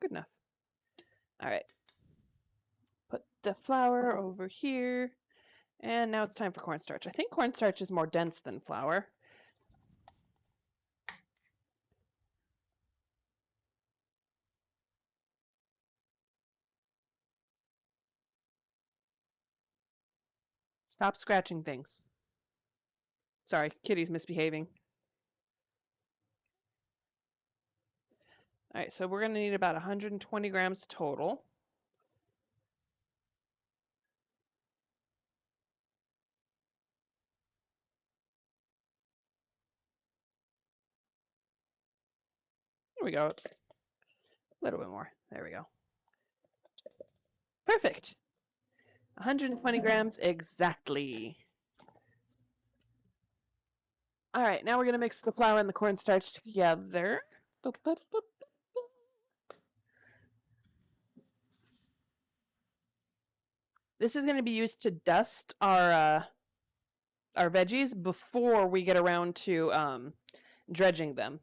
Good enough. All right. Put the flour over here. And now it's time for cornstarch. I think cornstarch is more dense than flour. Stop scratching things. Sorry, Kitty's misbehaving. All right, so we're going to need about 120 grams total. Here we go. It's a little bit more. There we go. Perfect. 120 grams exactly. All right, now we're going to mix the flour and the cornstarch together. Boop, boop, boop. This is going to be used to dust our veggies before we get around to dredging them.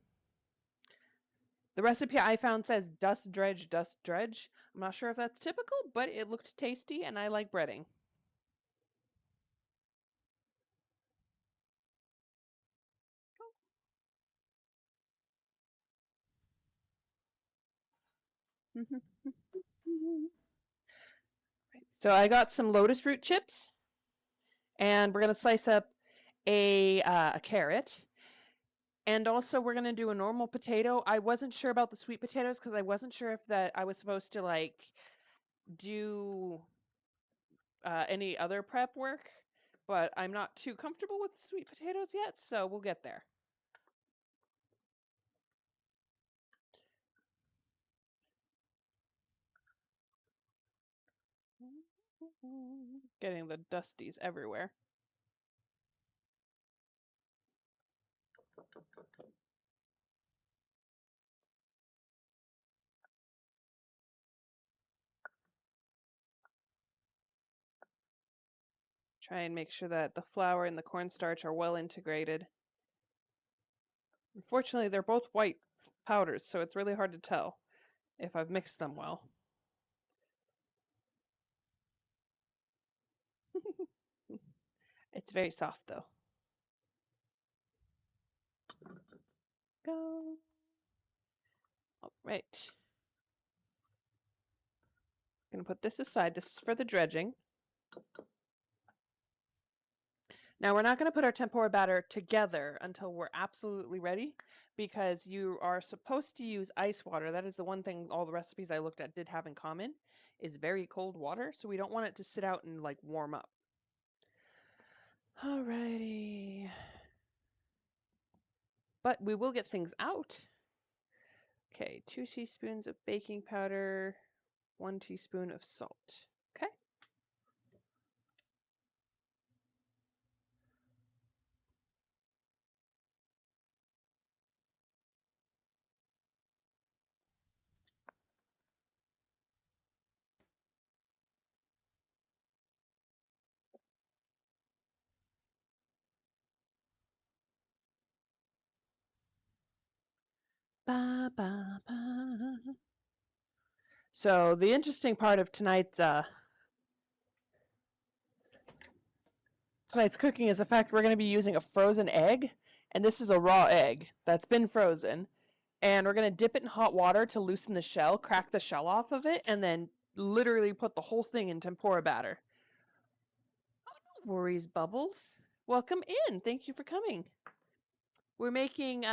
The recipe I found says dust dredge, dust dredge. I'm not sure if that's typical, but it looked tasty and I like breading. So I got some lotus root chips, and we're going to slice up a carrot. And also we're going to do a normal potato. I wasn't sure about the sweet potatoes because I wasn't sure if that I was supposed to like do any other prep work, but I'm not too comfortable with the sweet potatoes yet, so we'll get there. Getting the dusties everywhere. Try and make sure that the flour and the cornstarch are well integrated. Unfortunately, they're both white powders, so it's really hard to tell if I've mixed them well. It's very soft though. Go. All right. I'm gonna put this aside. This is for the dredging. Now we're not going to put our tempura batter together until we're absolutely ready because you are supposed to use ice water. That is the one thing all the recipes I looked at did have in common is very cold water. So we don't want it to sit out and like warm up. Alrighty. But we will get things out. Okay, 2 teaspoons of baking powder, 1 teaspoon of salt. Okay. Ba, ba, ba. So the interesting part of tonight's cooking is the fact we're going to be using a frozen egg, and this is a raw egg that's been frozen, and we're going to dip it in hot water to loosen the shell, crack the shell off of it, and then literally put the whole thing in tempura batter. Oh, no worries, Bubbles. Welcome in. Thank you for coming. We're making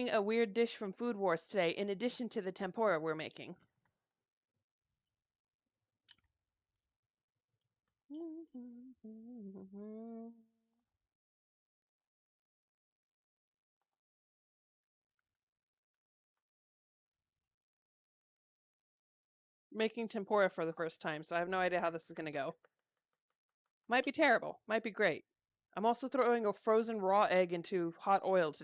a weird dish from Food Wars today, in addition to the tempura we're making. Making tempura for the first time, so I have no idea how this is going to go. Might be terrible, might be great. I'm also throwing a frozen raw egg into hot oil today.